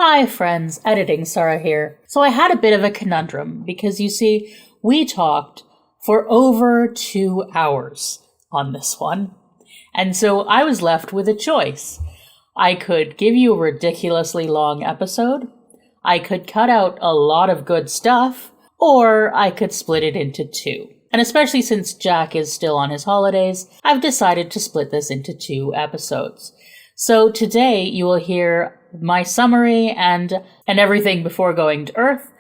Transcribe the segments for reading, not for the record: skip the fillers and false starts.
Hi friends, editing Sara here. So I had a bit of a conundrum because you see, we talked for over 2 hours on this one. And so I was left with a choice. I could give you a ridiculously long episode, I could cut out a lot of good stuff, or I could split it into two. And especially since Jack is still on his holidays, I've decided to split this into 2 episodes. So today you will hear my summary and everything before going to Earth,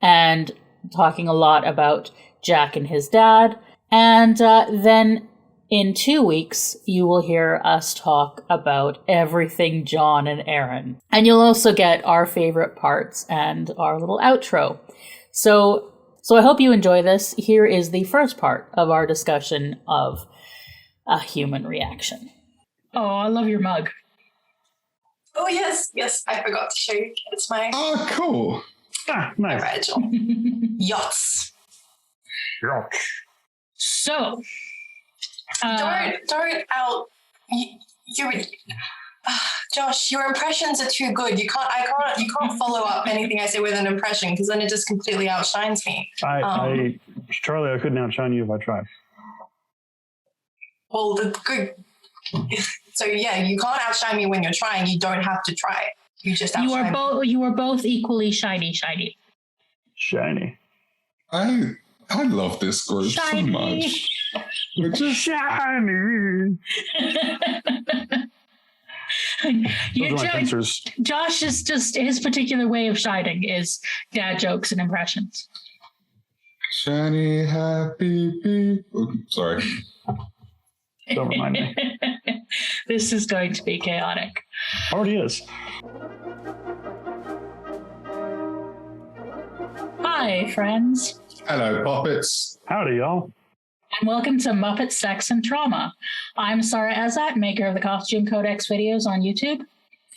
and talking a lot about Jack and his dad. And then in 2 weeks, you will hear us talk about everything John and Aaron. And you'll also get our favorite parts and our little outro. So I hope you enjoy this. Here is the first part of our discussion of a human reaction. Oh, I love your mug. Oh, yes, I forgot to show you. It's my... Oh, cool. Ah, nice. Rachel. Yachts. So... don't out... Josh, your impressions are too good. You can't follow up anything I say with an impression, because then it just completely outshines me. Charley, I couldn't outshine you if I tried. Well, the good... So yeah, you can't outshine me when you're trying. You don't have to try. You just outshine me. You are both equally shiny. Shiny. I love this group so much. We're just shiny. Josh is just, his particular way of shining is dad jokes and impressions. Shiny, happy, beep. Oh, sorry. Don't remind me. This is going to be chaotic. Already is. Hi, friends. Hello, puppets. Howdy, y'all. And welcome to Muppet Sex and Trauma. I'm Sara Ezzat, maker of the Costume Codex videos on YouTube.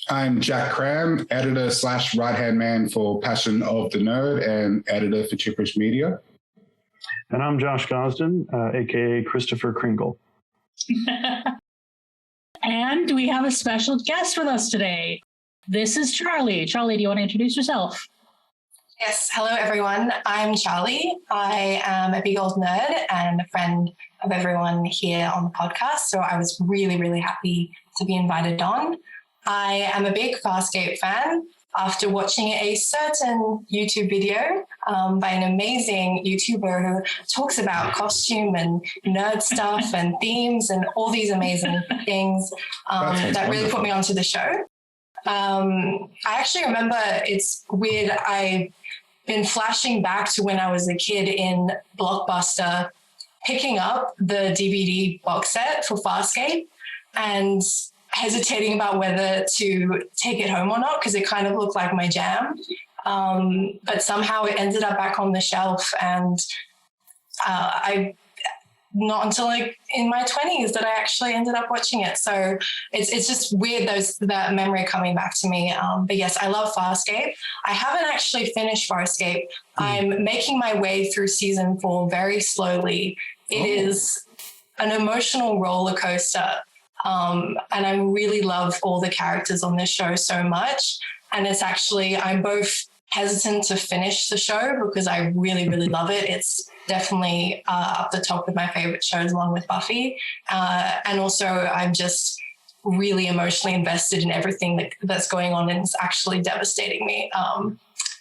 I'm Jack Kramme, editor / right-hand man for Passion of the Nerd and editor for Chipperish Media. And I'm Josh Gosdin, a.k.a. Christopher Kringle. And we have a special guest with us today. This is Charley. Charley, do you want to introduce yourself? Yes, hello everyone. I'm Charley. I am a big old nerd and a friend of everyone here on the podcast. So I was really, really happy to be invited on. I am a big Farscape fan after watching a certain YouTube video by an amazing YouTuber who talks about costume and nerd stuff and themes and all these amazing things that really put me onto the show. I actually remember, it's weird, I've been flashing back to when I was a kid in Blockbuster, picking up the DVD box set for Farscape and hesitating about whether to take it home or not, because it kind of looked like my jam. But somehow it ended up back on the shelf, and I not until like in my 20s that I actually ended up watching it. So it's just weird, that memory coming back to me. But yes, I love Farscape. I haven't actually finished Farscape. I'm making my way through season 4 very slowly. It is an emotional roller coaster. And I really love all the characters on this show so much. And it's actually, I'm both hesitant to finish the show because I really, really love it. It's definitely up the top with my favorite shows along with Buffy. And also I'm just really emotionally invested in everything that's going on, and it's actually devastating me.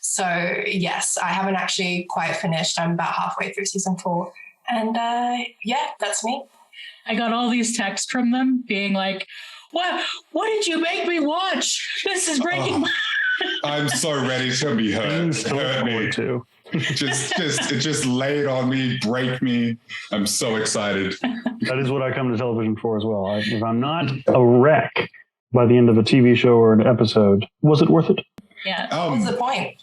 So yes, I haven't actually quite finished. I'm about halfway through season 4. And yeah, that's me. I got all these texts from them being like, what did you make me watch? This is breaking my... I'm so ready to be hurt me too. just lay it on me, break me. I'm so excited. That is what I come to television for as well. If I'm not a wreck by the end of a TV show or an episode, was it worth it? Yeah. What's the point?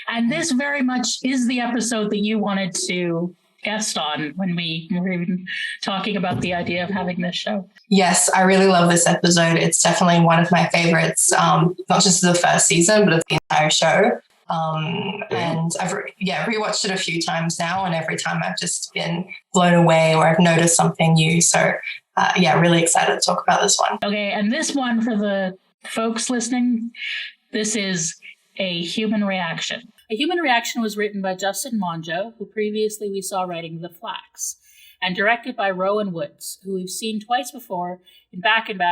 And this very much is the episode that you wanted to guest on when we were even talking about the idea of having this show. Yes, I really love this episode. It's definitely one of my favorites, not just of the first season, but of the entire show. And I've rewatched it a few times now, and every time I've just been blown away or I've noticed something new. So really excited to talk about this one. Okay, and this one, for the folks listening, This is a human reaction. A human reaction was written by Justin Monjo, who previously we saw writing The Flax, and directed by Rowan Woods, who we've seen twice before in Back to the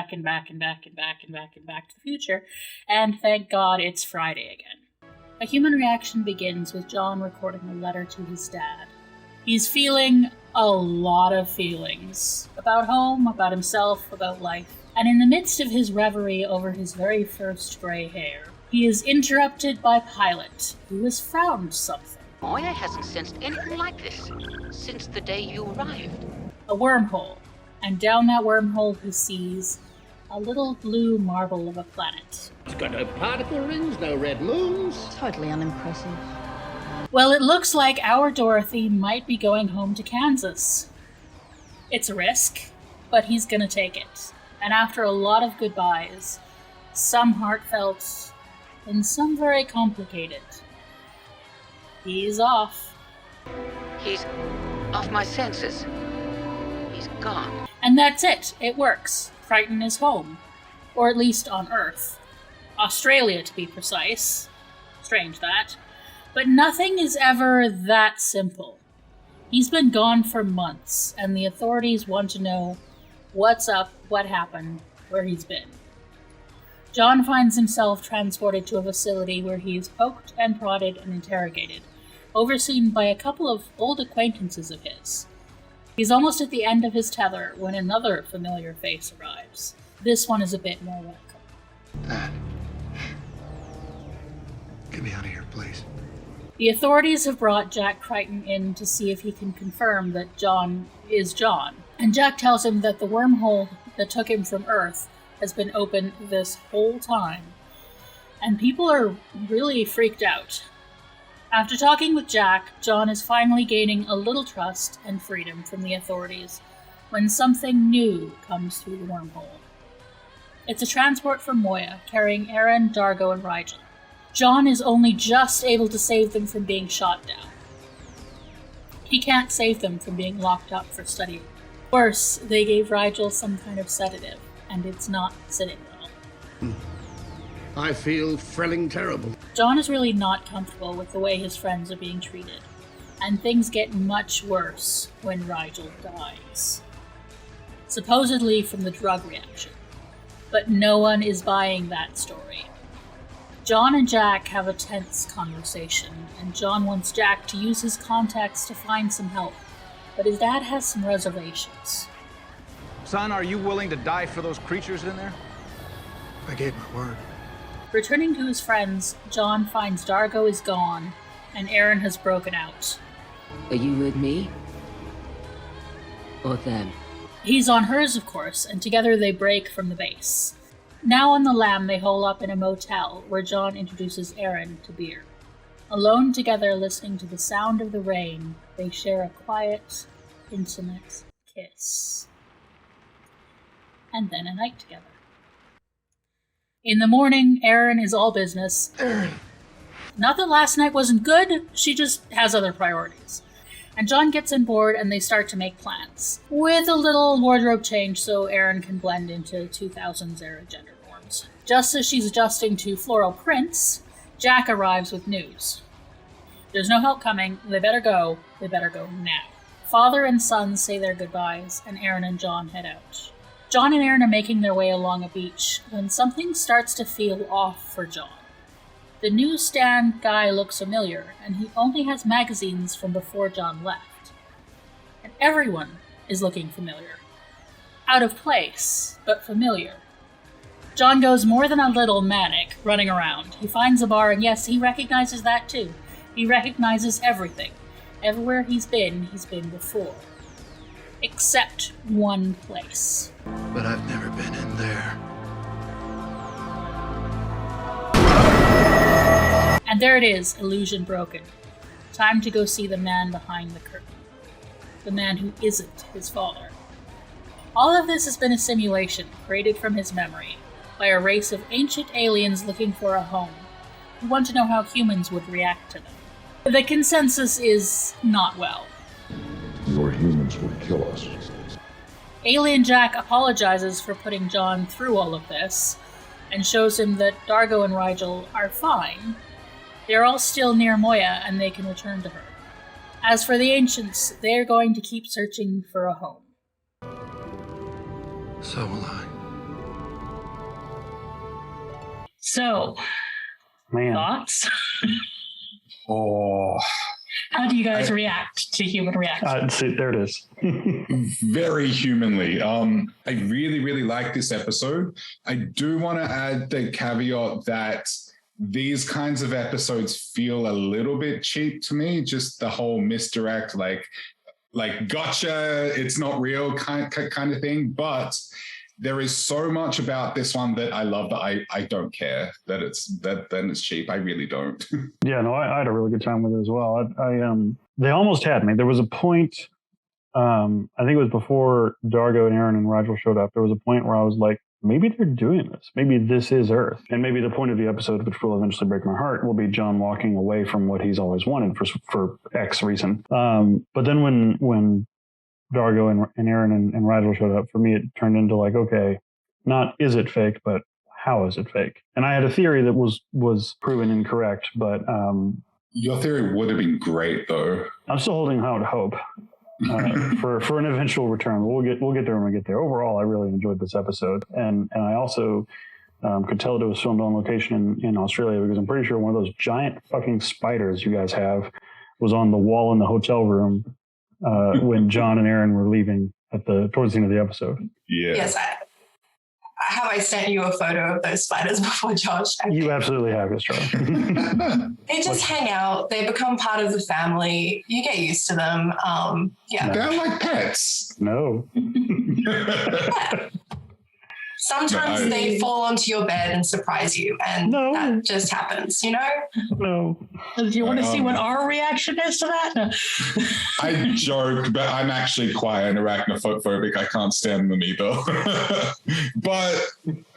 Future, and thank God it's Friday again. A human reaction begins with John recording a letter to his dad. He's feeling a lot of feelings about home, about himself, about life, and in the midst of his reverie over his very first grey hair, he is interrupted by Pilot, who has found something. Moya hasn't sensed anything like this since the day you arrived. A wormhole, and down that wormhole he sees a little blue marble of a planet. It's got no particle rings, no red moons. Totally unimpressive. Well, it looks like our Dorothy might be going home to Kansas. It's a risk, but he's gonna take it. And after a lot of goodbyes, some heartfelt and some very complicated, he's off. He's off my senses. He's gone. And that's it. It works. Crichton is home. Or at least on Earth. Australia, to be precise. Strange that. But nothing is ever that simple. He's been gone for months, and the authorities want to know what's up, what happened, where he's been. John finds himself transported to a facility where he is poked and prodded and interrogated, overseen by a couple of old acquaintances of his. He's almost at the end of his tether when another familiar face arrives. This one is a bit more welcome. Dad. Get me out of here, please. The authorities have brought Jack Crichton in to see if he can confirm that John is John. And Jack tells him that the wormhole that took him from Earth has been open this whole time. And people are really freaked out. After talking with Jack, John is finally gaining a little trust and freedom from the authorities when something new comes through the wormhole. It's a transport from Moya, carrying Aaron, Dargo, and Rigel. John is only just able to save them from being shot down. He can't save them from being locked up for studying. Worse, they gave Rigel some kind of sedative, and it's not sitting well. I feel thrilling terrible. John is really not comfortable with the way his friends are being treated, and things get much worse when Rigel dies. Supposedly from the drug reaction, but no one is buying that story. John and Jack have a tense conversation, and John wants Jack to use his contacts to find some help, but his dad has some reservations. Son, are you willing to die for those creatures in there? I gave my word. Returning to his friends, John finds Dargo is gone, and Aaron has broken out. Are you with me? Or them? He's on hers, of course, and together they break from the base. Now on the lam, they hole up in a motel, where John introduces Aaron to beer. Alone together, listening to the sound of the rain, they share a quiet, intimate kiss. And then a night together. In the morning, Aaron is all business. Not that last night wasn't good, she just has other priorities. And John gets on board and they start to make plans, with a little wardrobe change so Aaron can blend into 2000s era gender norms. Just as she's adjusting to floral prints, Jack arrives with news. There's no help coming, they better go now. Father and son say their goodbyes, and Aaron and John head out. John and Aaron are making their way along a beach when something starts to feel off for John. The newsstand guy looks familiar, and he only has magazines from before John left. And everyone is looking familiar. Out of place, but familiar. John goes more than a little manic, running around. He finds a bar, and yes, he recognizes that too. He recognizes everything. Everywhere he's been before. Except one place. But I've never been in there. And there it is, illusion broken. Time to go see the man behind the curtain. The man who isn't his father. All of this has been a simulation created from his memory by a race of ancient aliens looking for a home, who want to know how humans would react to them. The consensus is not well. Your humans will kill us. Alien Jack apologizes for putting John through all of this, and shows him that Dargo and Rigel are fine. They're all still near Moya, and they can return to her. As for the Ancients, they are going to keep searching for a home. So will I. So, Man. thoughts? Oh, How do you guys react to human reaction? See, there it is. very humanly. I really, really like this episode. I do want to add the caveat that these kinds of episodes feel a little bit cheap to me. Just the whole misdirect, like gotcha, it's not real kind of thing. But there is so much about this one that I love that I don't care that it's cheap. I really don't. Yeah, no, I had a really good time with it as well. They almost had me. There was a point, I think it was before Dargo and Aaron and Rigel showed up. There was a point where I was like, maybe they're doing this. Maybe this is Earth. And maybe the point of the episode, which will eventually break my heart, will be John walking away from what he's always wanted for X reason. But then when Dargo and Aaron and Rigel showed up, for me, it turned into like, okay, not is it fake, but how is it fake? And I had a theory that was proven incorrect, but Your theory would have been great, though. I'm still holding out hope for an eventual return. We'll get there when we get there. Overall, I really enjoyed this episode, and I also could tell that it was filmed on location in Australia, because I'm pretty sure one of those giant fucking spiders you guys have was on the wall in the hotel room when John and Aaron were leaving towards the end of the episode. Yeah. Yes, I sent you a photo of those spiders before, Josh? You absolutely have, yes, Charlie. They just hang out. They become part of the family. You get used to them. Yeah. They're like pets. No. Yeah. Sometimes they fall onto your bed and surprise you, and that just happens, you know? No. Do you want to see what our reaction is to that? No. I joke, but I'm actually quite an arachnophobic. I can't stand them either. But,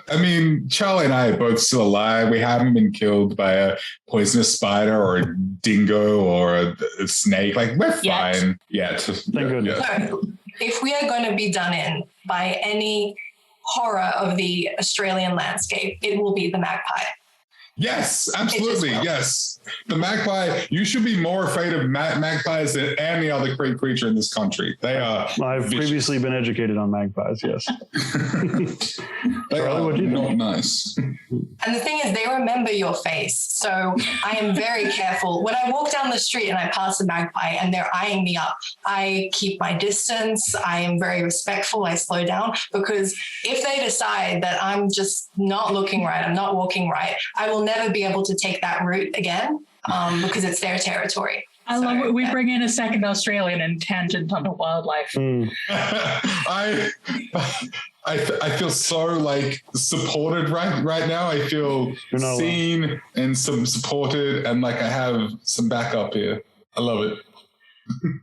I mean, Charlie and I are both still alive. We haven't been killed by a poisonous spider or a dingo or a snake. Like, we're fine. Yeah. Thank goodness. So, if we are going to be done in by any horror of the Australian landscape, it will be the magpie. Yes, absolutely. Yes. The magpie, you should be more afraid of magpies than any other creature in this country. They are I've vicious. previously been educated on magpies, yes. They are not nice. And the thing is, they remember your face. So I am very careful. When I walk down the street and I pass a magpie and they're eyeing me up, I keep my distance. I am very respectful. I slow down, because if they decide that I'm just not looking right, I'm not walking right, I will never be able to take that route again, because it's their territory. I love it. We bring in a second Australian and tangent onto wildlife. I feel so like supported right now. I feel seen and supported, and like I have some backup here. I love it.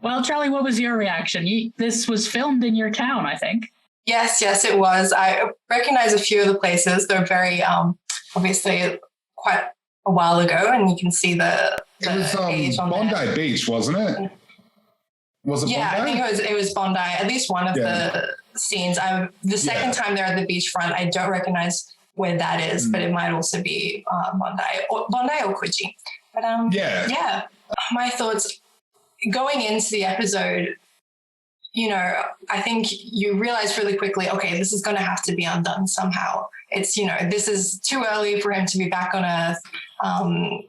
Well, Charlie, what was your reaction? This was filmed in your town, I think. Yes, it was. I recognize a few of the places. They're very obviously quite a while ago, and you can see the age on Bondi there. Beach, wasn't it? Was it Yeah, Bondi? I think it was Bondi. At least one of the scenes. The second time they're at the beachfront, I don't recognize where that is, but it might also be Bondi or Coogee. But yeah, my thoughts going into the episode. You know, I think you realize really quickly, okay, this is going to have to be undone somehow. It's, this is too early for him to be back on Earth.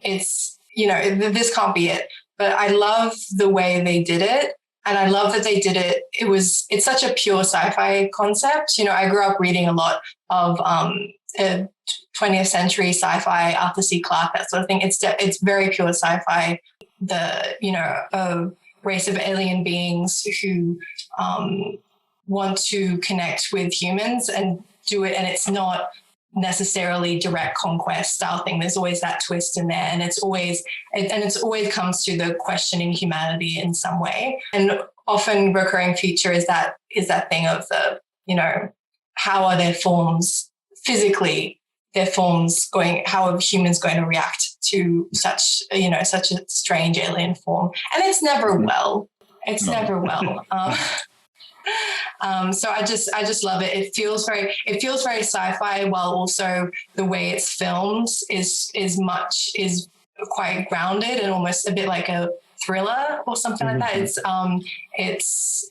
It's, this can't be it. But I love the way they did it. And I love that they did it. It's such a pure sci-fi concept. I grew up reading a lot of 20th century sci-fi, Arthur C. Clarke, that sort of thing. It's very pure sci-fi. A race of alien beings who want to connect with humans and do it, and it's not necessarily direct conquest style thing. There's always that twist in there, and it's always comes to the questioning humanity in some way. And often recurring feature is that thing of the, how are their forms physically, how are humans going to react to such a strange alien form? And it's never well. It's never well. So I just love it. It feels very sci-fi, while also the way it's filmed is quite grounded and almost a bit like a thriller or something like that. It's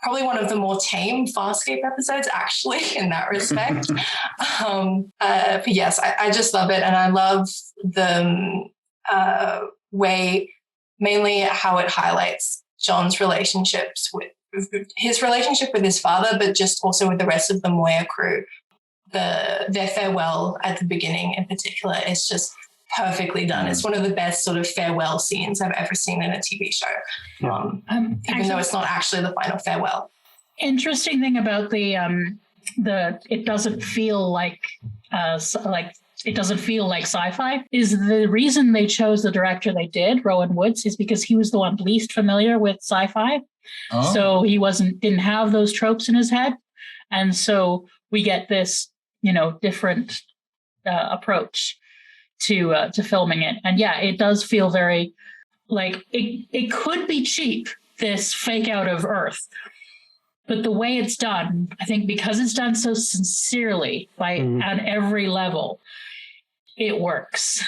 probably one of the more tame Farscape episodes, actually, in that respect. But yes, I just love it, and I love the way, mainly how it highlights John's relationships with his relationship with his father, but just also with the rest of the Moya crew. Their farewell at the beginning, in particular, is just perfectly done. It's one of the best sort of farewell scenes I've ever seen in a TV show, even though it's not actually the final farewell. Interesting thing about the it doesn't feel like it doesn't feel like sci-fi is the reason they chose the director they did, Rowan Woods, is because he was the one least familiar with sci-fi. Oh. So he didn't have those tropes in his head. And so we get this, different approach to filming it. And yeah, it does feel very like it could be cheap, this fake out of Earth. But the way it's done, I think because it's done so sincerely on every level, it works.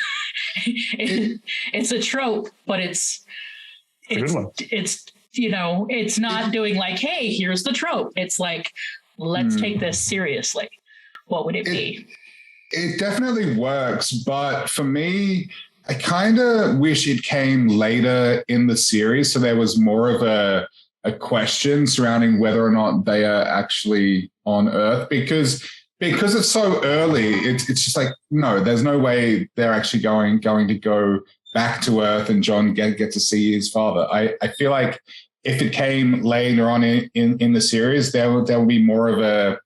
It's a trope, but it's not doing like, hey, here's the trope. It's like, let's take this seriously. What would it be? It definitely works, but for me, I kind of wish it came later in the series, so there was more of a question surrounding whether or not they are actually on Earth, because it's so early. It's just like, no, there's no way they're actually going to go back to Earth and John get to see his father. I feel like if it came later on in the series, there will be more of a.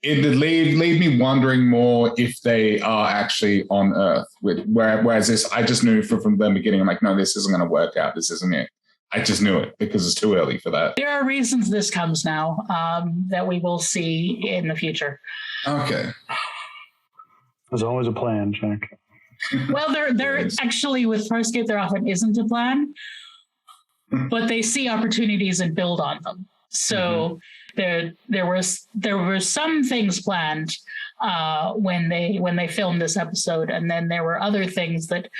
It would leave me wondering more if they are actually on Earth. Whereas this, I just knew from the beginning. I'm like, no, this isn't going to work out. This isn't it. I just knew it because it's too early for that. There are reasons this comes now that we will see in the future. Okay. There's always a plan, Jack. Well, there actually with Farscape there often isn't a plan, but they see opportunities and build on them. So there were some things planned when they filmed this episode, and then there were other things that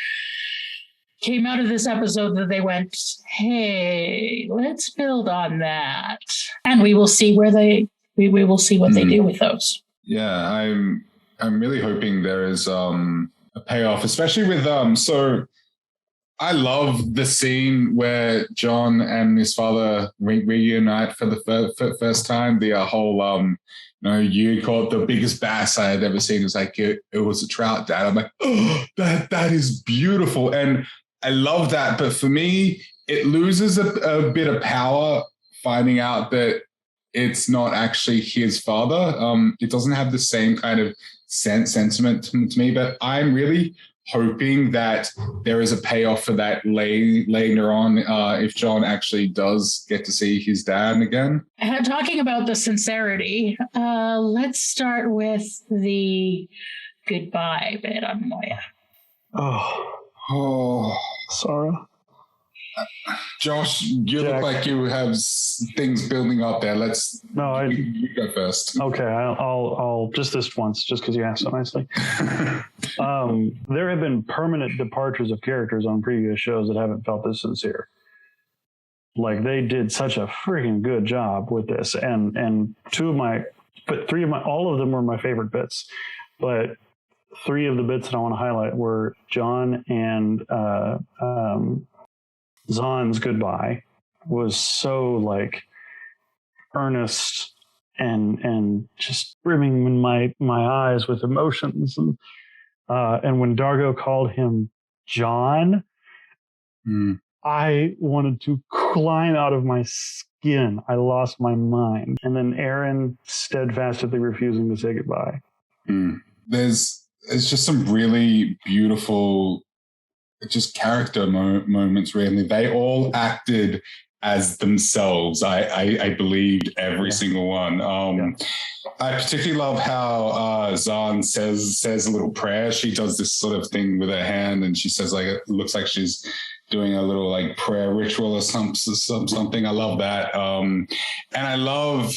came out of this episode that they went, hey, let's build on that, and we will see what they do with those. Yeah, I'm really hoping there is a payoff, especially with so I love the scene where John and his father reunite for the first time. The whole you caught the biggest bass I had ever seen. It was like it was a trout, Dad. I'm like, oh, that is beautiful, and I love that. But for me, it loses a bit of power finding out that it's not actually his father. It doesn't have the same kind of sentiment to me. But I'm really hoping that there is a payoff for that later on if John actually does get to see his dad again. Talking about the sincerity, let's start with the goodbye bit on Moya. Oh, Sarah. Josh, you Jack. Look like you have things building up there. You go first. Okay, I'll just this once, just because you asked so nicely. There have been permanent departures of characters on previous shows that haven't felt this sincere. Like, they did such a freaking good job with this, and all of them were my favorite bits, but three of the bits that I want to highlight were John and Zahn's goodbye was so like earnest and just brimming in my eyes with emotions, and when Dargo called him John, I wanted to climb out of my skin. I lost my mind. And then Aaron steadfastly refusing to say goodbye. There's just some really beautiful just character moments, really. They all acted as themselves. I believed every single one. I particularly love how Zahn says a little prayer. She does this sort of thing with her hand, and she says, like, it looks like she's doing a little like prayer ritual or something. I love that. And I love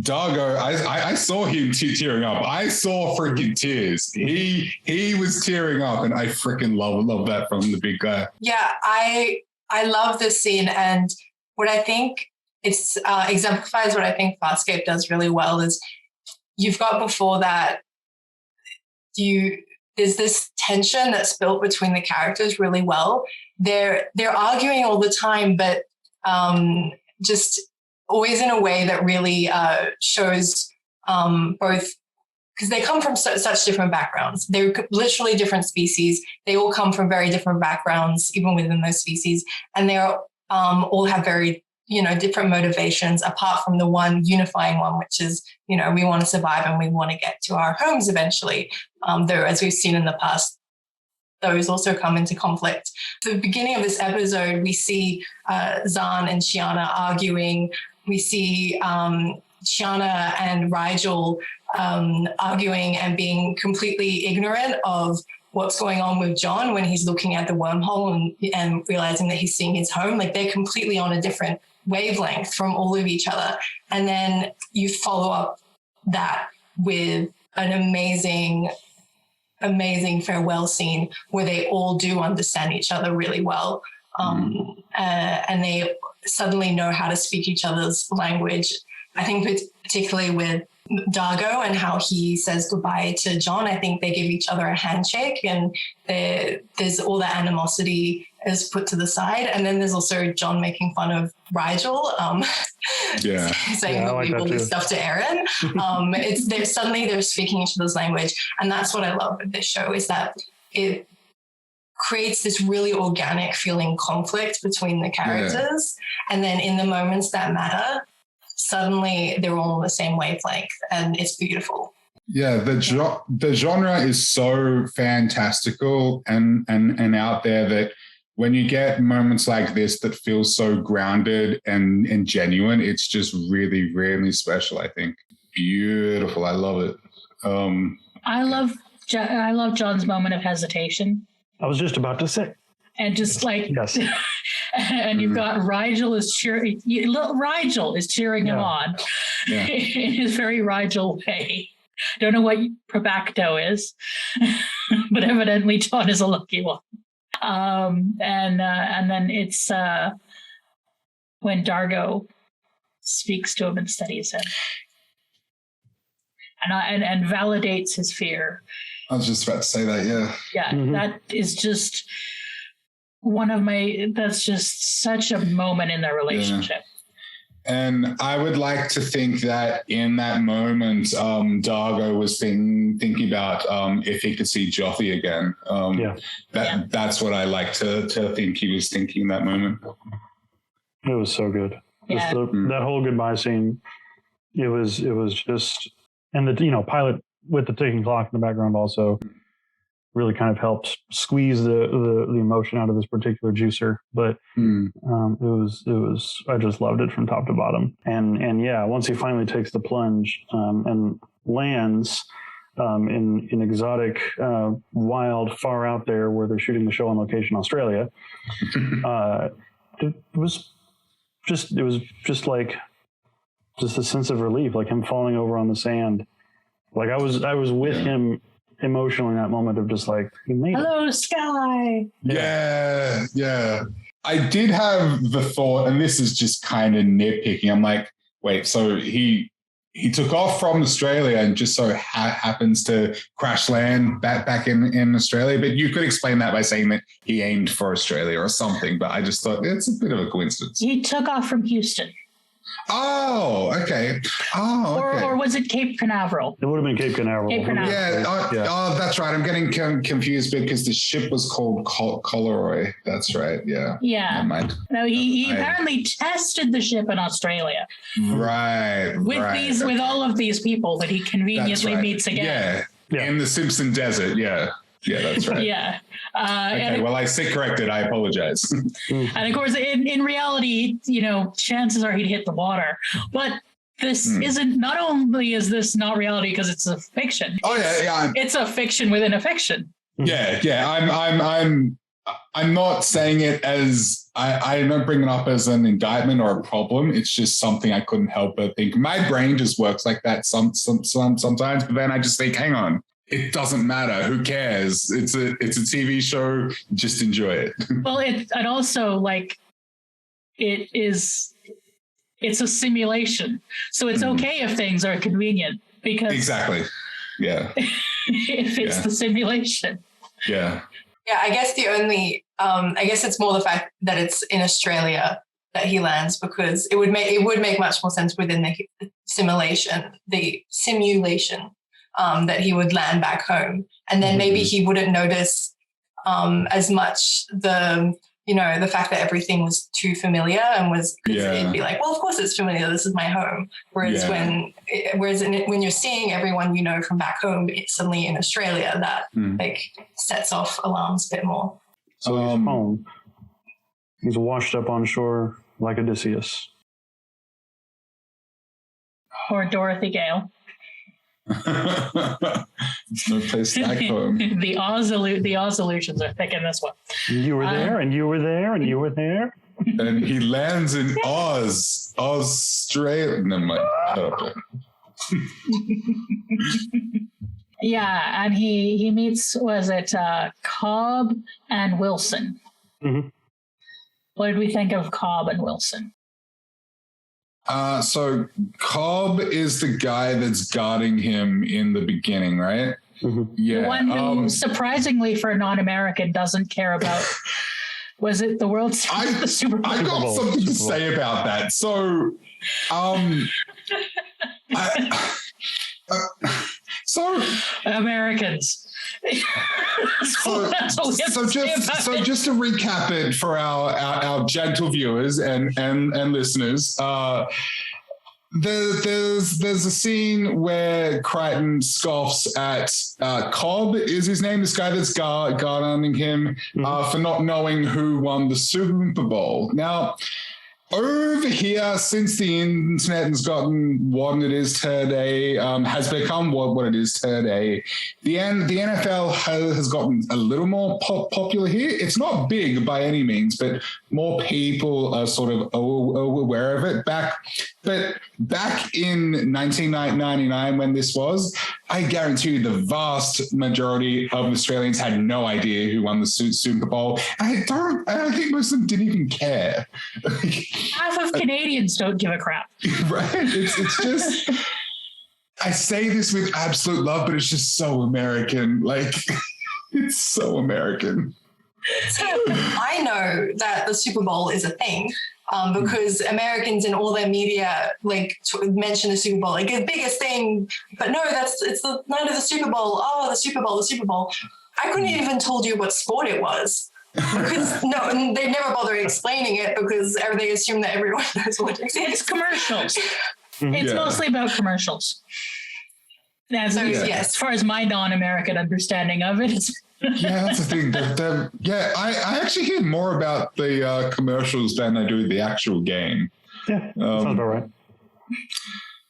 Dargo. I saw him tearing up. I saw freaking tears. He was tearing up, and I freaking love that from the big guy. Yeah, I love this scene, and what I think it's exemplifies what I think Farscape does really well is you've got before that there's this tension that's built between the characters really well. They're arguing all the time, but just always in a way that really shows both, because they come from such different backgrounds. They're literally different species. They all come from very different backgrounds, even within those species, and they all have very different motivations, apart from the one unifying one, which is, we want to survive and we want to get to our homes eventually. Though, as we've seen in the past, those also come into conflict. At the beginning of this episode, we see Zhaan and Chiana arguing. We see Chiana and Rigel arguing and being completely ignorant of what's going on with John when he's looking at the wormhole and realizing that he's seeing his home. Like, they're completely on a different wavelength from all of each other. And then you follow up that with an amazing farewell scene where they all do understand each other really well. And they suddenly know how to speak each other's language. I think particularly with Dargo and how he says goodbye to John, I think they give each other a handshake, and there's all that animosity is put to the side. And then there's also John making fun of Rigel, saying he'll leave all this stuff to Aaron. Suddenly they're speaking each other's language. And that's what I love with this show, is that it creates this really organic feeling conflict between the characters. Yeah. And then in the moments that matter, suddenly they're all on the same wavelength, and it's beautiful. Yeah, the genre is so fantastical and out there that when you get moments like this that feel so grounded and genuine, it's just really, really special, I think. Beautiful. I love it. I love John's moment of hesitation. I was just about to say. And just like, yes. And you've got Rigel is cheering. Rigel is cheering him on in his very Rigel way. Don't know what Probacto is, but evidently John is a lucky one. And then it's when Dargo speaks to him and steadies him, and validates his fear. I was just about to say that. Yeah. That is just that's just such a moment in their relationship. Yeah. And I would like to think that in that moment, Dargo was thinking about if he could see Joffy again. That's what I like to think he was thinking in that moment. It was so good. Yeah. That whole goodbye scene, it was just, and the pilot with the ticking clock in the background also really kind of helped squeeze the emotion out of this particular juicer. But it was I just loved it from top to bottom. And yeah, once he finally takes the plunge and lands in exotic, wild, far out there where they're shooting the show on location, Australia, it was just a sense of relief, like him falling over on the sand. Like I was with him emotionally in that moment of just like, he made hello, it. Sky. Yeah. I did have the thought, and this is just kind of nitpicking. I'm like, wait, so he took off from Australia and just so happens to crash land back in Australia. But you could explain that by saying that he aimed for Australia or something. But I just thought it's a bit of a coincidence. He took off from Houston. Oh, okay. Or was it Cape Canaveral? It would have been Cape Canaveral. Oh, that's right. I'm getting confused because the ship was called Coleroy. That's right. Yeah. Never mind. No, he apparently tested the ship in Australia. Right. With all of these people that he conveniently meets again. Yeah. In the Simpson Desert. Yeah. Yeah, that's right. Yeah. Okay, well, I sit corrected. I apologize. And of course, in reality, chances are he'd hit the water. But this isn't. Not only is this not reality because it's a fiction. Oh yeah. It's a fiction within a fiction. Yeah. I'm not saying it as I don't bring it up as an indictment or a problem. It's just something I couldn't help but think. My brain just works like that sometimes, but then I just think, hang on, it doesn't matter. Who cares? It's a TV show. Just enjoy it. Well, and also like it's a simulation, so it's okay if things are convenient because exactly, yeah. If it's the simulation, yeah. Yeah, I guess I guess it's more the fact that it's in Australia that he lands, because it would make much more sense within the simulation that he would land back home, and then maybe he wouldn't notice as much the fact that everything was too familiar and it'd be like, well, of course it's familiar. This is my home. Whereas when you're seeing everyone from back home, it's suddenly in Australia that like sets off alarms a bit more. So he's home. He's washed up on shore like Odysseus. Or Dorothy Gale. There's no place like home. The Oz illusions are thick in this one. You were there, and you were there, and you were there. And he lands in Oz, Australia. Never mind. Yeah, and he meets, Cobb and Wilson. Mm-hmm. What did we think of Cobb and Wilson? So Cobb is the guy that's guarding him in the beginning, right? Mm-hmm. Yeah. The one who, surprisingly for a non-American, doesn't care about, was it the World Series? The Super Bowl? I got something to say about that. So, Americans. So just to recap it for our gentle viewers and listeners, there's a scene where Crichton scoffs at Cobb is his name, this guy that's guarding him, for not knowing who won the Super Bowl. Now, over here, since the internet has gotten what it is today, has become what it is today, the NFL has gotten a little more popular here. It's not big by any means, but more people are sort of aware of it. Back in 1999, when this was, I guarantee you the vast majority of Australians had no idea who won the Super Bowl. I think most of them didn't even care. Half of Canadians don't give a crap. Right? It's just, I say this with absolute love, but it's just so American. Like, it's so American. So I know that the Super Bowl is a thing because Americans in all their media mention the Super Bowl like the biggest thing. But no, it's the night of the Super Bowl. Oh, the Super Bowl, the Super Bowl. I couldn't even told you what sport it was. Because and they never bother explaining it because they assume that everyone knows what it is. It's commercials. It's mostly about commercials. As far as my non-American understanding of it, yeah, that's the thing. I actually hear more about the commercials than I do the actual game. Yeah, sounds about right.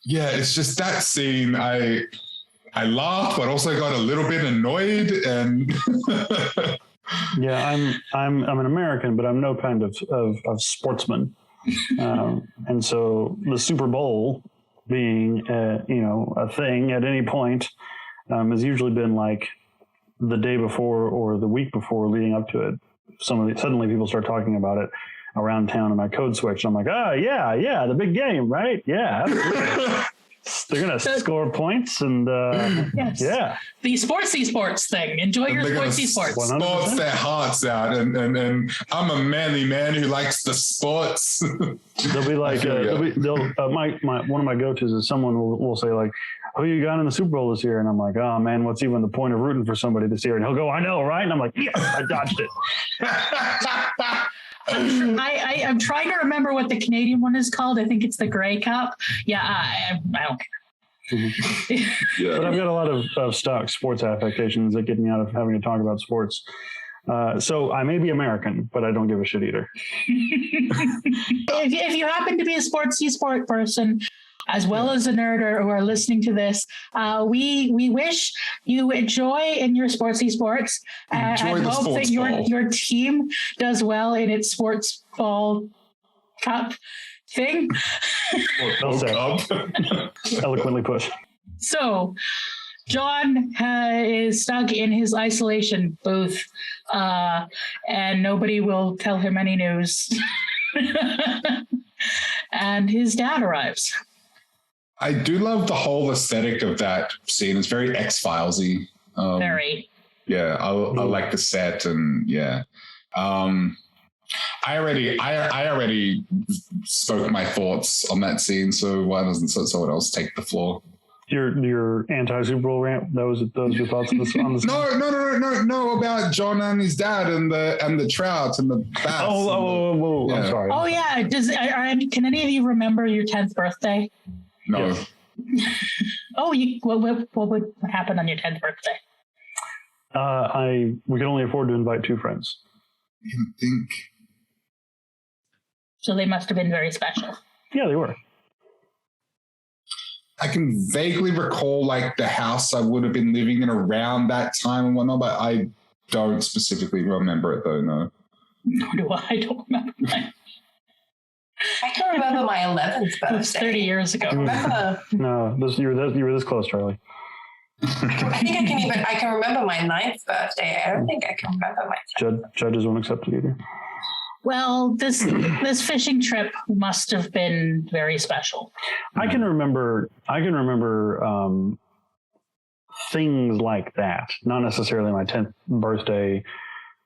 Yeah, it's just that scene. I laughed, but also got a little bit annoyed and. Yeah, I'm an American, but I'm no kind of sportsman, and so the Super Bowl being a thing at any point has usually been like the day before or the week before leading up to it. Suddenly people start talking about it around town, and my code switch. I'm like, yeah, the big game, right? Yeah, absolutely. They're going to score points and yes. Yeah. The sports thing. Enjoy your sportsy sports. Sports their hearts out. And I'm a manly man who likes the sports. They'll be like, one of my go-tos is someone will say like, who you got in the Super Bowl this year? And I'm like, oh man, what's even the point of rooting for somebody this year? And he'll go, I know, right? And I'm like, yes, I dodged it. I'm trying to remember what the Canadian one is called. I think it's the Grey Cup. Yeah, I don't care. But I've got a lot of stock sports affectations that get me out of having to talk about sports. So I may be American, but I don't give a shit either. If you happen to be a sport person, as well as a nerd or are listening to this, we wish you joy in your sports and hope that your team does well in its sports ball cup thing. Eloquently pushed. So John is stuck in his isolation booth, and nobody will tell him any news. And his dad arrives. I do love the whole aesthetic of that scene. It's very X-Files-y. Very. Yeah, I like the set, and yeah. I already spoke my thoughts on that scene, so why doesn't someone else take the floor? Your anti-Super Bowl rant. Those your thoughts on the scene? No, about John and his dad and the trout and the bass. Oh, yeah. I'm sorry. Oh yeah. Can any of you remember your 10th birthday? No. Yes. Oh, what happened on your 10th birthday? We could only afford to invite 2 friends. I think. So they must have been very special. Yeah, they were. I can vaguely recall like the house I would have been living in around that time and whatnot, but I don't specifically remember it though. No. Nor do I. I don't remember mine. I can remember my 11th birthday. 30 years ago. No, you were this close, Charlie. I think I can remember my 9th birthday. I don't think I can remember my 10th. Judges won't accept it either. Well, this fishing trip must have been very special. I can remember things like that. Not necessarily my 10th birthday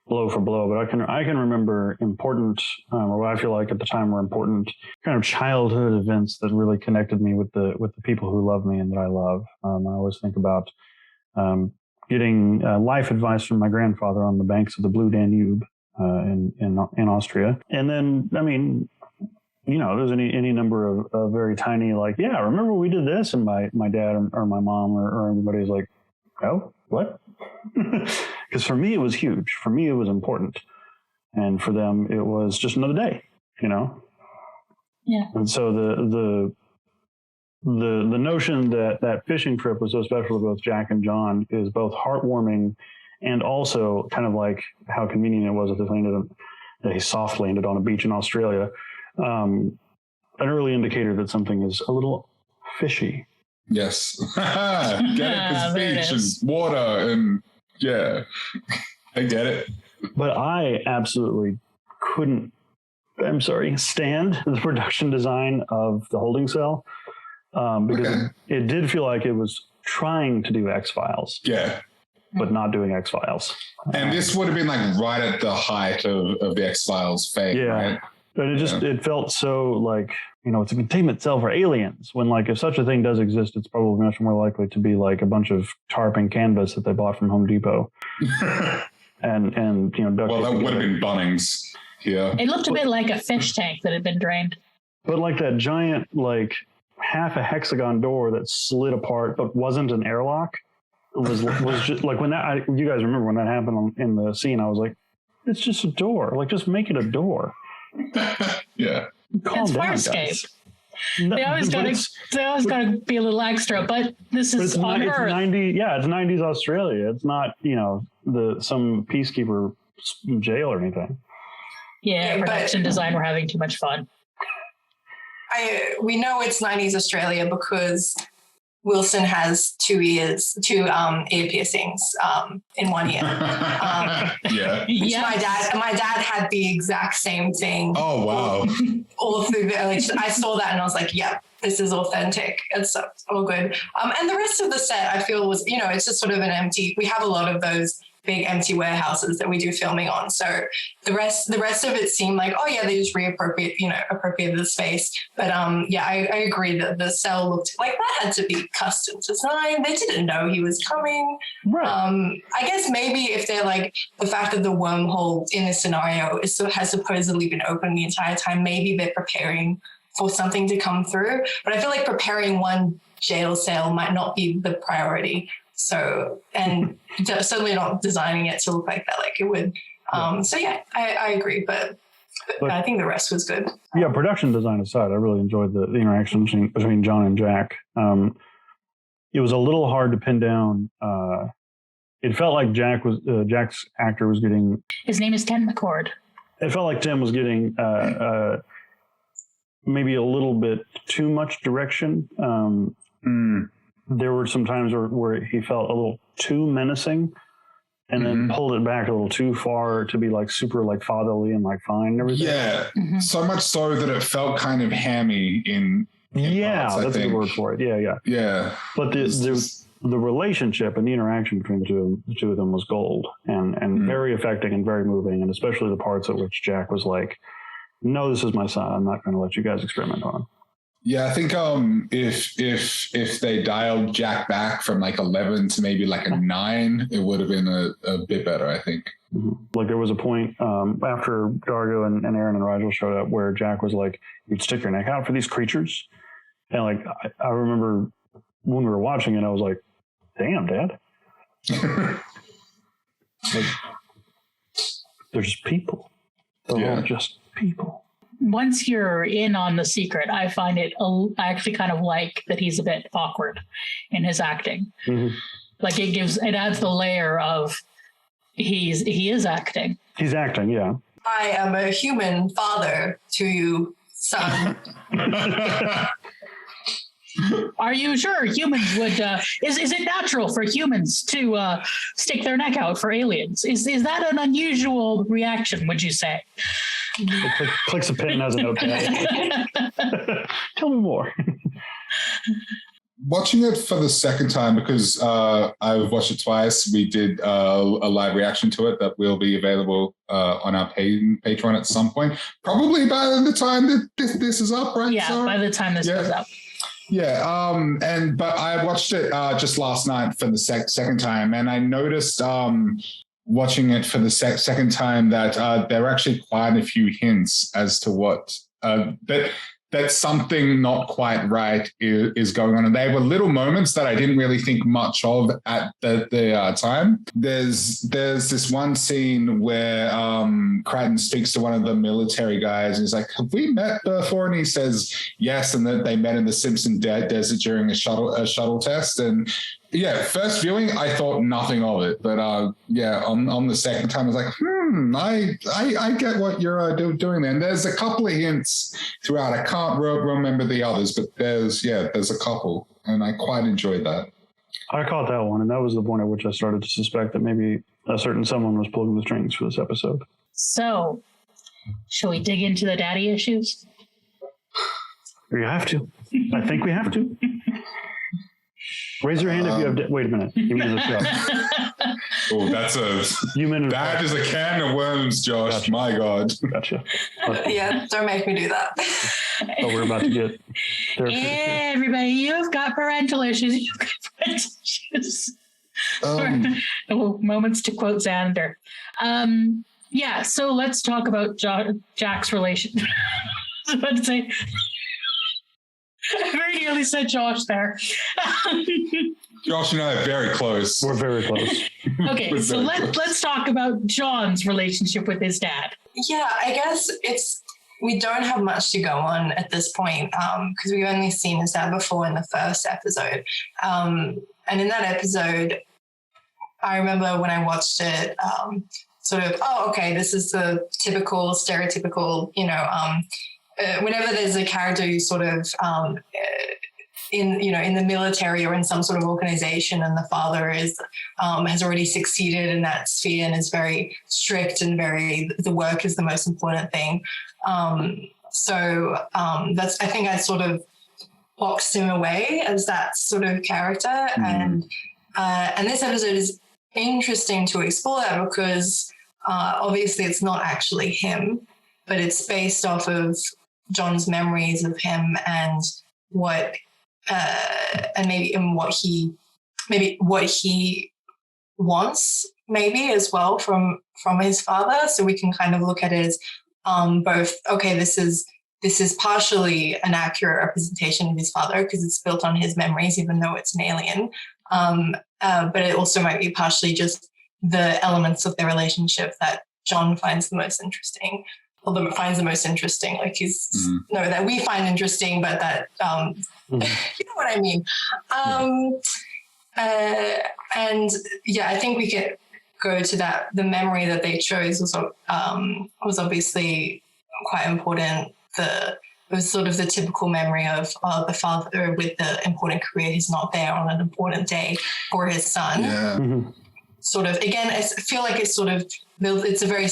blow for blow, but I can remember important, or what I feel like at the time were important kind of childhood events that really connected me with the people who love me and that I love. I always think about getting life advice from my grandfather on the banks of the Blue Danube in Austria, and then I mean, you know, there's any number of very tiny like, yeah, remember we did this, and my dad or my mom or everybody's like, oh, what? Because for me it was huge. For me it was important, and for them it was just another day, you know. Yeah. And so the notion that fishing trip was so special to both Jack and John is both heartwarming and also kind of like how convenient it was that he soft landed on a beach in Australia. An early indicator that something is a little fishy. Yes. Get it? Because beach and water and yeah, I get it. But I absolutely couldn't, stand the production design of the holding cell because it did feel like it was trying to do X-Files. Yeah. But not doing X-Files. And this would have been like right at the height of the X-Files fame, right? But it felt so like, you know, it's a containment cell for aliens, when like if such a thing does exist, it's probably much more likely to be like a bunch of tarp and canvas that they bought from Home Depot. and you know, well, that would have been Bunnings. Yeah. It looked a bit like a fish tank that had been drained. But like that giant, like half a hexagon door that slid apart but wasn't an airlock. Was just like when you guys remember when that happened in the scene, I was like, it's just a door. Like, just make it a door. Yeah. Calm down, Farscape. guys. No, they always gotta be a little extra, but this is on Earth. It's 90s Australia. It's not, you know, some peacekeeper jail or anything. Yeah, production design, we're having too much fun. We know it's 90s Australia because Wilson has 2 ear piercings in one ear. Yeah. My dad had the exact same thing. Oh wow! All through the I saw that and I was like, "Yep, this is authentic." It's all good. And the rest of the set, I feel, was, you know, it's just sort of an empty. We have a lot of those big empty warehouses that we do filming on. So the rest of it seemed like, oh yeah, they just appropriated the space. But yeah, I agree that the cell looked like that had to be custom design. They didn't know he was coming. Right. I guess maybe if they're like the fact that the wormhole in this scenario has supposedly been open the entire time, maybe they're preparing for something to come through. But I feel like preparing one jail cell might not be the priority. So, and certainly not designing it to look like that. Like it would So yeah, I agree, but I think the rest was good. Yeah, production design aside, I really enjoyed the interaction between John and Jack. It was a little hard to pin down. It felt like Jack's actor was getting. His name is Tim McCord. It felt like Tim was getting maybe a little bit too much direction. There were some times where he felt a little too menacing, and then pulled it back a little too far to be like super like fatherly and like fine and everything. Yeah, so much so that it felt kind of hammy in parts, that's a good word for it. Yeah. But the relationship and the interaction between the two of them was gold and very affecting and very moving, and especially the parts at which Jack was like, "No, this is my son. I'm not going to let you guys experiment on him." Yeah, I think if they dialed Jack back from like 11 to maybe like a 9, it would have been a bit better, I think. Like there was a point after Dargo and Aaron and Rigel showed up where Jack was like, "You'd stick your neck out for these creatures," and like I remember when we were watching it, I was like, "Damn, Dad!" Like, they're just people. They're all just people. Once you're in on the secret, I find I actually kind of like that he's a bit awkward in his acting. Like it adds the layer of he is acting. He's acting, yeah. I am a human father to you, son. Are you sure humans would? Is it natural for humans to stick their neck out for aliens? Is that an unusual reaction? Would you say? Clicks a pen and has a notepad. Tell me more. Watching it for the second time, because I've watched it twice, we did a live reaction to it that will be available on our Patreon at some point. Probably by the time that this is up, right? Yeah, Sarah? by the time this goes up. Yeah, but I watched it just last night for the second time, and I noticed watching it for the second time that there are actually quite a few hints as to what that something not quite right is going on. And they were little moments that I didn't really think much of at the time. There's this one scene where Crichton speaks to one of the military guys and he's like, "Have we met before?" And he says yes, and that they met in the Simpson Desert during a shuttle test. And yeah, first viewing, I thought nothing of it. But on the second time, I was like, I get what you're doing there. And there's a couple of hints throughout. I can't remember the others, but there's a couple. And I quite enjoyed that. I caught that one. And that was the point at which I started to suspect that maybe a certain someone was pulling the strings for this episode. So, shall we dig into the daddy issues? We have to. I think we have to. Raise your hand if you have... Wait a minute. Give me the show. Oh, that is a can of worms, Josh. Gotcha. My God. Gotcha. Yeah, don't make me do that. Oh, we're about to get... Everybody, you've got parental issues. You've got parental issues. Moments to quote Xander. So let's talk about Jack's relationship. I was about to say... I very nearly said Josh there. Josh and I are very close. We're very close. Okay, so let's talk about John's relationship with his dad. Yeah, I guess we don't have much to go on at this point because we've only seen his dad before in the first episode. And in that episode, I remember when I watched it, this is the typical, stereotypical, whenever there's a character who's sort of in the military or in some sort of organization, and the father has already succeeded in that sphere and is very strict and the work is the most important thing. I think I sort of boxed him away as that sort of character, and this episode is interesting to explore that because obviously it's not actually him, but it's based off of John's memories of him and what he wants maybe as well from his father. So we can kind of look at it as both, okay, this is partially an accurate representation of his father because it's built on his memories, even though it's an alien. But it also might be partially just the elements of their relationship that John finds the most interesting. Although it finds the most interesting, like no, that we find interesting, but that you know what I mean. And yeah, I think we could go to that. The memory that they chose was obviously quite important. It was sort of the typical memory of the father with the important career who's not there on an important day for his son. Yeah. Sort of, again, I feel like it's sort of, it's a very,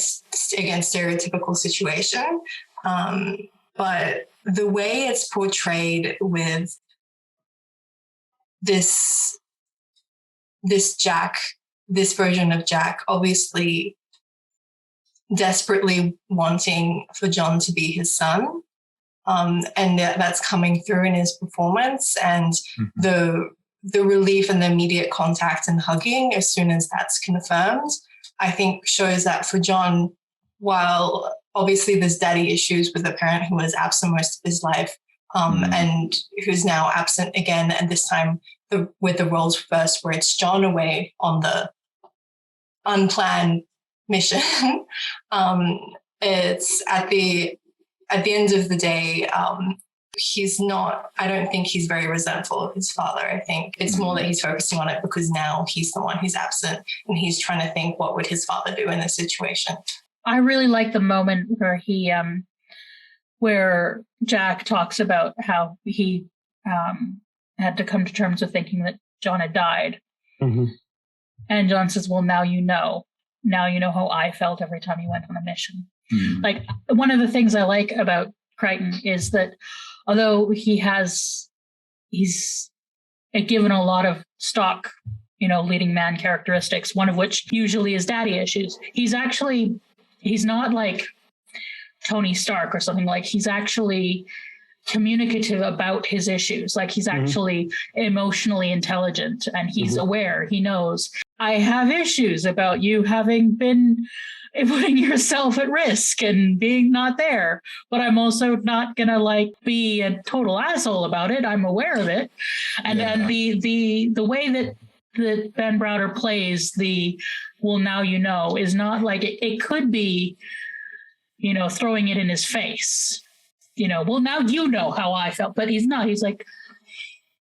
again, stereotypical situation. But the way it's portrayed with this Jack, this version of Jack, obviously desperately wanting for John to be his son. And that's coming through in his performance, and the relief and the immediate contact and hugging as soon as that's confirmed, I think shows that for John, while obviously there's daddy issues with a parent who was absent most of his life, and who's now absent again, and this time with the roles reversed, where it's John away on the unplanned mission. It's at the end of the day, I don't think he's very resentful of his father. I think it's more that he's focusing on it because now he's the one who's absent and he's trying to think, what would his father do in this situation? I really like the moment where where Jack talks about how he had to come to terms with thinking that John had died. And John says, well, now you know how I felt every time you went on a mission. Like, one of the things I like about Crichton is that although he's given a lot of stock, leading man characteristics, one of which usually is daddy issues, he's not like Tony Stark or something. Like, he's actually communicative about his issues. Like, he's actually emotionally intelligent, and he's aware, he knows, I have issues about you having been putting yourself at risk and being not there, but I'm also not gonna be a total asshole about it. I'm aware of it. And the way that Ben Browder plays well, now you know, is not like it could be, throwing it in his face, well, now you know how I felt, but he's not. He's like,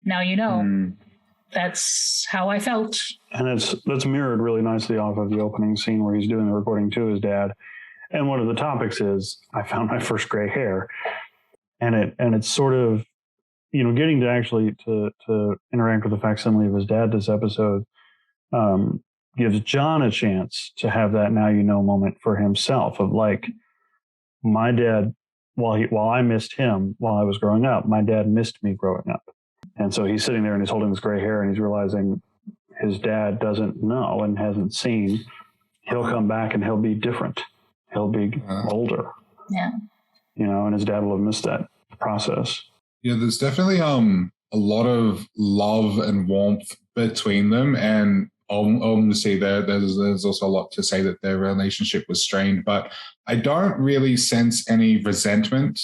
now you know. That's how I felt. And that's mirrored really nicely off of the opening scene where he's doing the recording to his dad. And one of the topics is, I found my first gray hair. And it's sort of, getting to actually to interact with the facsimile of his dad this episode gives John a chance to have that now you know moment for himself of like, my dad, while I missed him while I was growing up, my dad missed me growing up. And so he's sitting there and he's holding this gray hair and he's realizing his dad doesn't know and hasn't seen. He'll come back and he'll be different. He'll be older. Yeah. And his dad will have missed that process. Yeah, there's definitely a lot of love and warmth between them. And obviously there's also a lot to say that their relationship was strained. But I don't really sense any resentment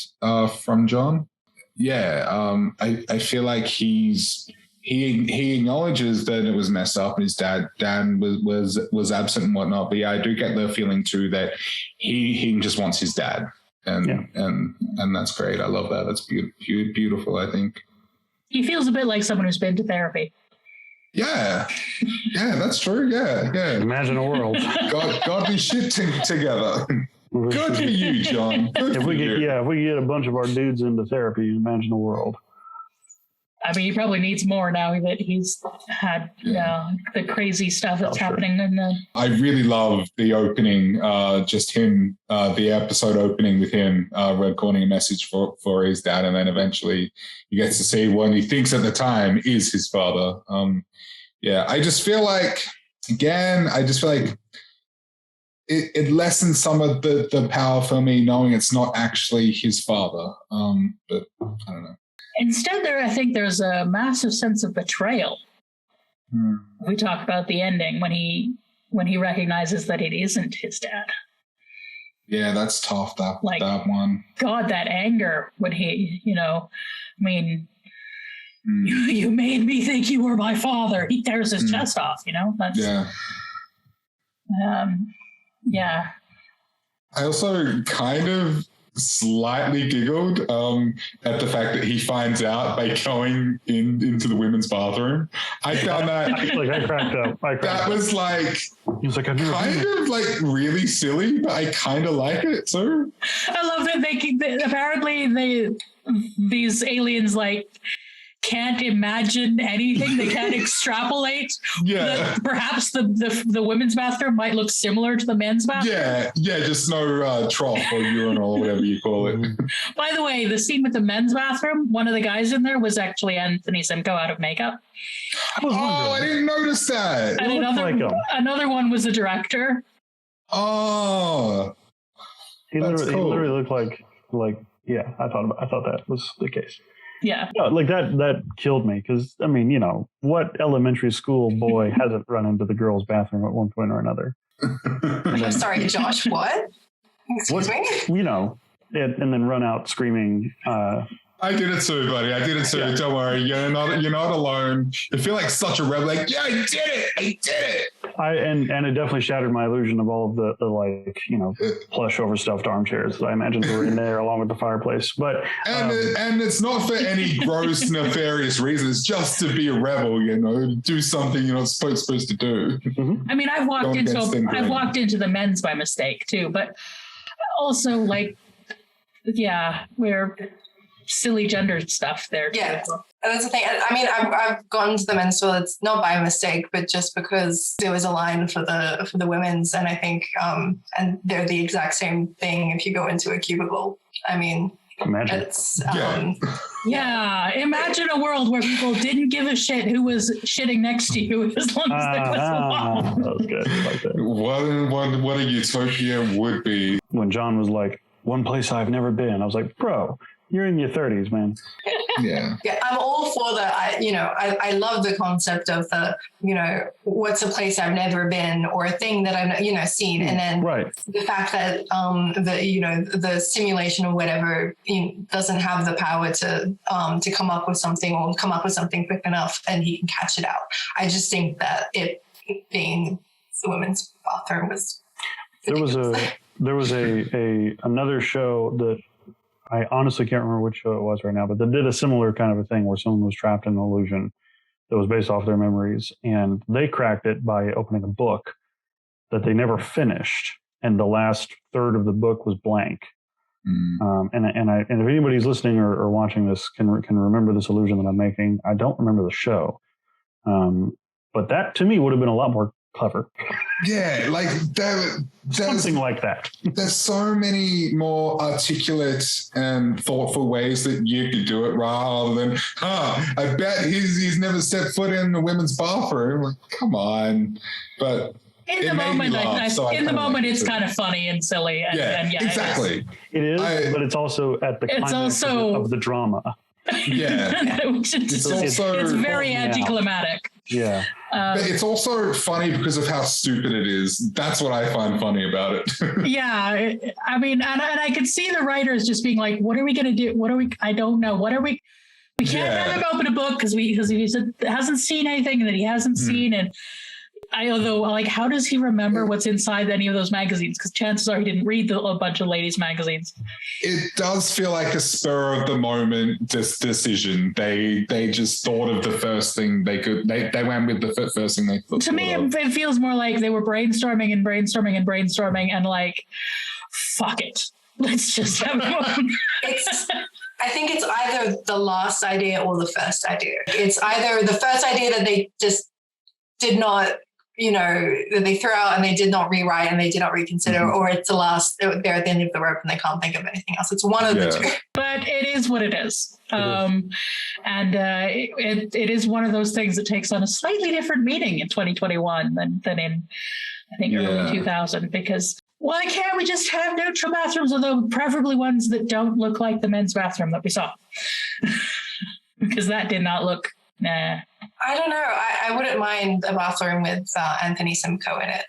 from John. Yeah, I feel like he acknowledges that it was messed up and his dad was absent and whatnot. But yeah, I do get the feeling too that he just wants his dad, and that's great. I love that. That's beautiful. I think he feels a bit like someone who's been to therapy. Yeah, that's true. Yeah. Imagine a world. Got this shit together. Good for you, John. If we get a bunch of our dudes into therapy, imagine a world. I mean, he probably needs more now that he's had the crazy stuff that's happening in the. I really love the opening, just him, the episode opening with him recording a message for his dad, and then eventually he gets to see what he thinks at the time is his father. I just feel like it lessens some of the power for me knowing it's not actually his father. But I don't know. Instead, I think there's a massive sense of betrayal. We talk about the ending when he recognizes that it isn't his dad. Yeah, that's tough. That one. God, that anger when he, you made me think you were my father. He tears his chest off. That's, yeah. Yeah. I also kind of slightly giggled at the fact that he finds out by going into the women's bathroom. I found that I cracked up. That was like, he's like, kind of like really silly, but I kind of like it. So I love that apparently these aliens like can't imagine anything. They can't extrapolate. Yeah. Perhaps the women's bathroom might look similar to the men's bathroom. Yeah, just no trough or urinal or whatever you call it. By the way, the scene with the men's bathroom, one of the guys in there was actually Anthony Simcoe out of makeup. I didn't notice that. And another one was the director. Oh, he literally looked like yeah. I thought that was the case. Yeah. No, like that killed me because, I mean, what elementary school boy hasn't run into the girls' bathroom at one point or another? I'm sorry, Josh, what? Excuse me? And then run out screaming. I did it too, buddy. I did it too. Yeah. Don't worry. You're not alone. You feel like such a rebel. Like, yeah, I did it. And it definitely shattered my illusion of all of the plush overstuffed armchairs that I imagined were in there along with the fireplace. But and it's not for any gross nefarious reason. It's just to be a rebel, do something you're not supposed to do. Mm-hmm. I mean, I've walked into the men's by mistake too, but also we're silly gender stuff there. Yeah, that's the thing. I mean, I've gone to the men's toilet. It's not by mistake, but just because there was a line for the women's, and I think and they're the exact same thing if you go into a cubicle. I mean, imagine. It's imagine a world where people didn't give a shit who was shitting next to you as long as there was a wall. That was good. I like that. What a utopia would be. When John was like, one place I've never been, I was like, bro, you're in your 30s, man. Yeah. Yeah, I'm all for the, I love the concept of the, what's a place I've never been or a thing that I've, seen. And then the fact that, the simulation or whatever doesn't have the power to come up with something or come up with something quick enough and he can catch it out. I just think that it being the women's bathroom was ridiculous. There was another show that I honestly can't remember which show it was right now, but they did a similar kind of a thing where someone was trapped in an illusion that was based off their memories, and they cracked it by opening a book that they never finished, and the last third of the book was blank. And if anybody's listening or watching this can remember this illusion that I'm making, I don't remember the show, but that to me would have been a lot more clever. Yeah, like something like that. There's so many more articulate and thoughtful ways that you could do it rather than, I bet he's never stepped foot in the women's bathroom. Like, come on. But in the moment, it's kind of funny and silly. And exactly. It is, but it's also at the climax of the drama. Yeah. It's very anticlimactic. Yeah. But it's also funny because of how stupid it is. That's what I find funny about it. Yeah. I mean, and I could see the writers just being like, what are we going to do? I don't know. We can't have him open a book because he hasn't seen anything that he hasn't seen. And how does he remember what's inside any of those magazines? Because chances are he didn't read a bunch of ladies' magazines. It does feel like a spur of the moment decision. They just thought of the first thing they could. They went with the first thing they thought. To me, it feels more like they were brainstorming and like, fuck it, let's just have fun. I think it's either the last idea or the first idea. It's either the first idea that they just did not, that they threw out and they did not rewrite and they did not reconsider, or it's the last, they're at the end of the rope and they can't think of anything else. It's one of the two. But it is what it is. And it is one of those things that takes on a slightly different meaning in 2021 than in, I think, early 2000, because why can't we just have neutral bathrooms, although preferably ones that don't look like the men's bathroom that we saw? Because that did not look, nah. I don't know. I wouldn't mind a bathroom with Anthony Simcoe in it.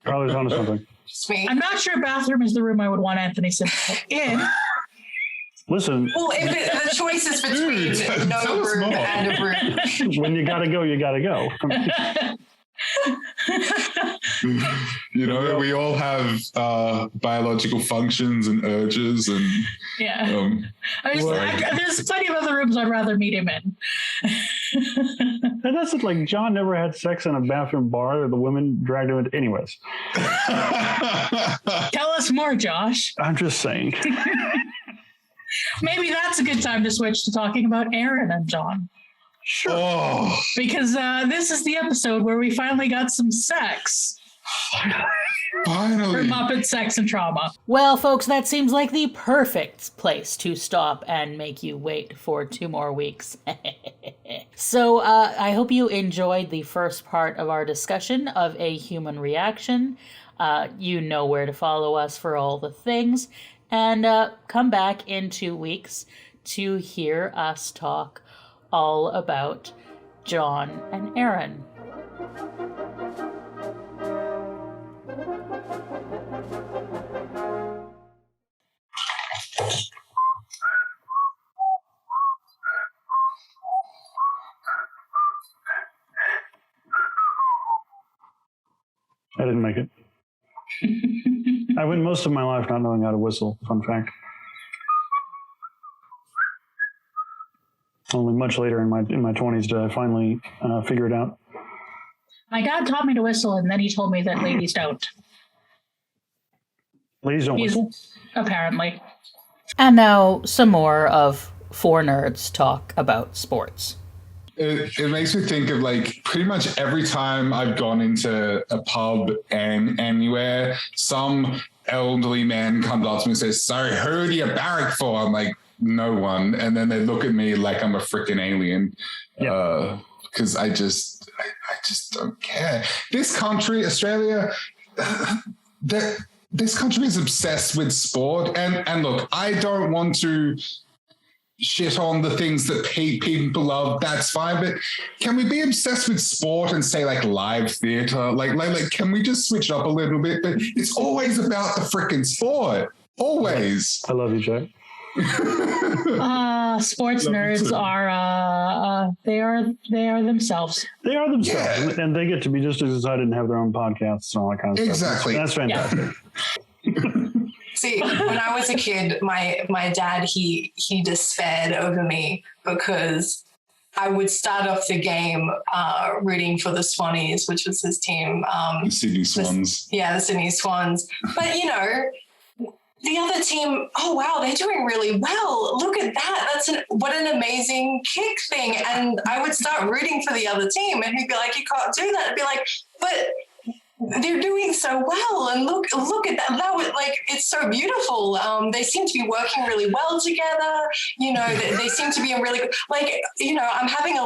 Probably onto something. Just me. I'm not sure bathroom is the room I would want Anthony Simcoe in. Listen. Well, if the choice is between no room and a room. When you gotta go, you gotta go. You know, we all have biological functions and urges, and there's plenty of other rooms I'd rather meet him in. And that's it. Like, John never had sex in a bathroom bar, or the women dragged him into. Anyways, tell us more, Josh. I'm just saying. Maybe that's a good time to switch to talking about Aaron and John. Sure. Oh. Because this is the episode where we finally got some sex. Finally. For Muppet Sex and Trauma. Well, folks, that seems like the perfect place to stop and make you wait for 2 more weeks. So I hope you enjoyed the first part of our discussion of A Human Reaction. You know where to follow us for all the things. And come back in 2 weeks to hear us talk all about John and Aaron. I didn't make it. I went most of my life not knowing how to whistle. Fun fact. Only much later in my 20s did I finally figure it out. My dad taught me to whistle, and then he told me that ladies don't. Ladies don't whistle? Apparently. And now some more of 4 nerds talk about sports. It makes me think of, like, pretty much every time I've gone into a pub and anywhere, some elderly man comes up to me and says, "So who do you barrack for?" I'm like, "No one." And then they look at me like I'm a freaking alien. Because I just don't care. This country, Australia, this country is obsessed with sport. And look, I don't want to shit on the things that people love. That's fine. But can we be obsessed with sport and say, like, live theater? Like, can we just switch up a little bit? But it's always about the freaking sport. Always. I love you, Jack. Sports nerds are they are themselves. They are themselves, and they get to be just as excited and have their own podcasts and all that kind of stuff. Exactly. That's fantastic. Yeah. See, when I was a kid, my dad he despaired over me because I would start off the game rooting for the Swannies, which was his team. The Sydney Swans. The Sydney Swans. But, you know, the other team, oh, wow, they're doing really well. Look at that. What an amazing kick thing. And I would start rooting for the other team, and he'd be like, "You can't do that." I'd be like, "But they're doing so well, and look at that. That was, like, it's so beautiful. They seem to be working really well together. You know, they seem to be in really good, like, you know, I'm getting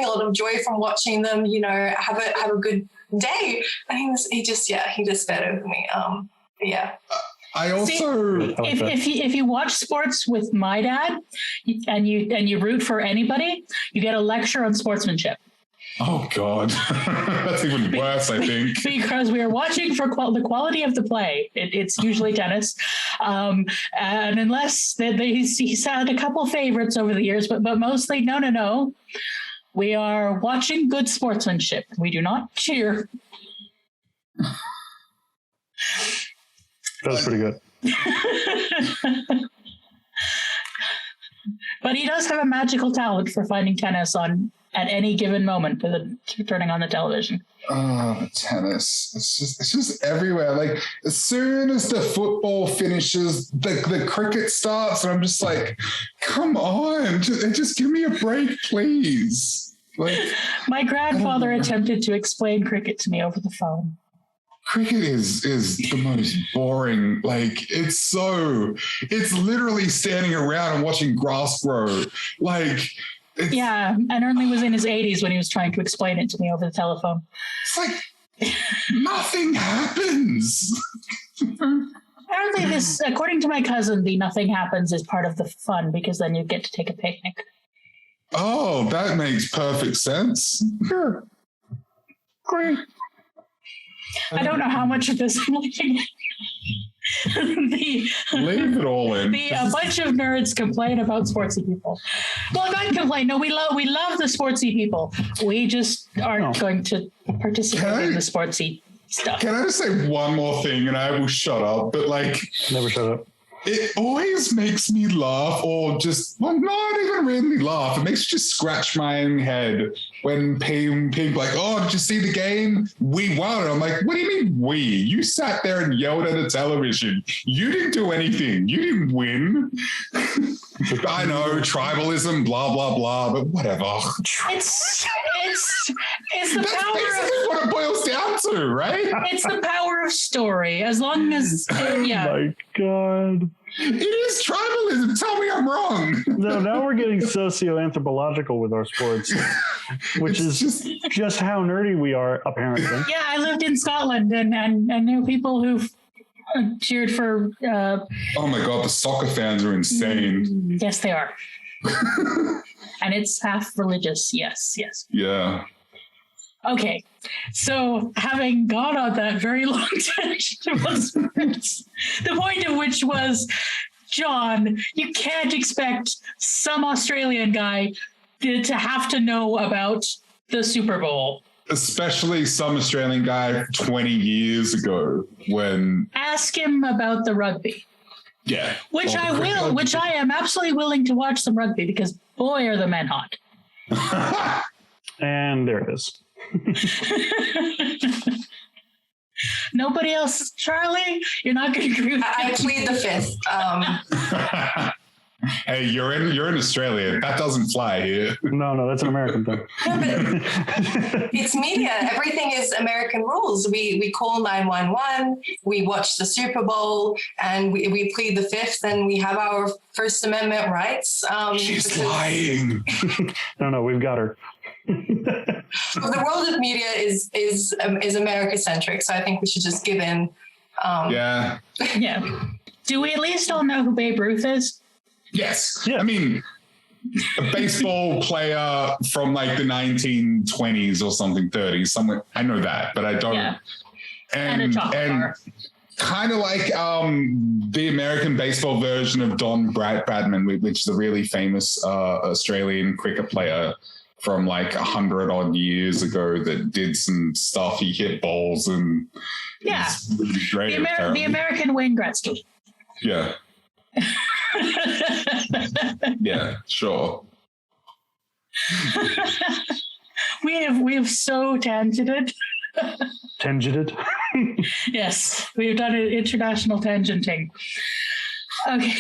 a lot of joy from watching them, you know, have a good day." And he just fed over me. Yeah. I also if you watch sports with my dad and you root for anybody, you get a lecture on sportsmanship. Oh God, that's even worse, I think. Because we are watching for the quality of the play. It's usually tennis, and unless he's had a couple favorites over the years, but mostly no. We are watching good sportsmanship. We do not cheer. That was pretty good. But he does have a magical talent for finding tennis at any given moment for turning on the television. Oh, the tennis. It's just everywhere. Like, as soon as the football finishes, the cricket starts, and I'm just like, come on, just give me a break, please. Like, my grandfather attempted to explain cricket to me over the phone. Cricket is the most boring. Like, it's literally standing around and watching grass grow. Like, yeah, and Ernley was in his 80s when he was trying to explain it to me over the telephone. It's like nothing happens. Apparently, according to my cousin, the nothing happens is part of the fun, because then you get to take a picnic. Oh, that makes perfect sense. Sure. Great. I don't know how much of this Leave it all in. A bunch of nerds complain about sportsy people. Well, not complain. No, we love the sportsy people. We just aren't going to participate in the sportsy stuff. Can I just say one more thing and I will shut up? But like, never shut up. It always makes me laugh, or just, well, not even really laugh. It makes me just scratch my own head when people like, oh, did you see the game? We won. And I'm like, what do you mean we? You sat there and yelled at the television. You didn't do anything. You didn't win. I know, tribalism, blah, blah, blah, but whatever. It's the That's power basically what it boils down to, right? It's the power of story. As long as, yeah. Oh my God. It is tribalism. Tell me I'm wrong. No, now we're getting socio-anthropological with our sports, which is just how nerdy we are, apparently. Yeah, I lived in Scotland and knew people who've cheered for... oh my God, the soccer fans are insane. Yes, they are. And it's half religious. Yes. Yeah. Okay, so having gone on that very long tangent about sports, the point of which was, John, you can't expect some Australian guy to have to know about the Super Bowl. Especially some Australian guy 20 years ago when... Ask him about the rugby. Yeah. Which I am absolutely willing to watch some rugby because boy are the men hot. And there it is. Nobody else, Charlie? You're not going to agree with I plead the fifth. Hey, you're in Australia. That doesn't fly here. No, that's an American thing. It's media. Everything is American rules. We call 911. We watch the Super Bowl, and we plead the fifth, and we have our First Amendment rights. She's lying. No, we've got her. The world of media is America centric, so I think we should just give in. Yeah. Do we at least all know who Babe Ruth is? Yes. Yeah. I mean, a baseball player from like the 1920s or something, 30s, somewhere. I know that, but I don't. Yeah. And kind of like the American baseball version of Don Bradman, which is a really famous Australian cricket player from like 100 odd years ago that did some stuff. He hit balls and really great. The American Wayne Gretzky. Yeah. Yeah, sure. We have so tangented. Tangented? Yes, we've done an international tangenting. Okay.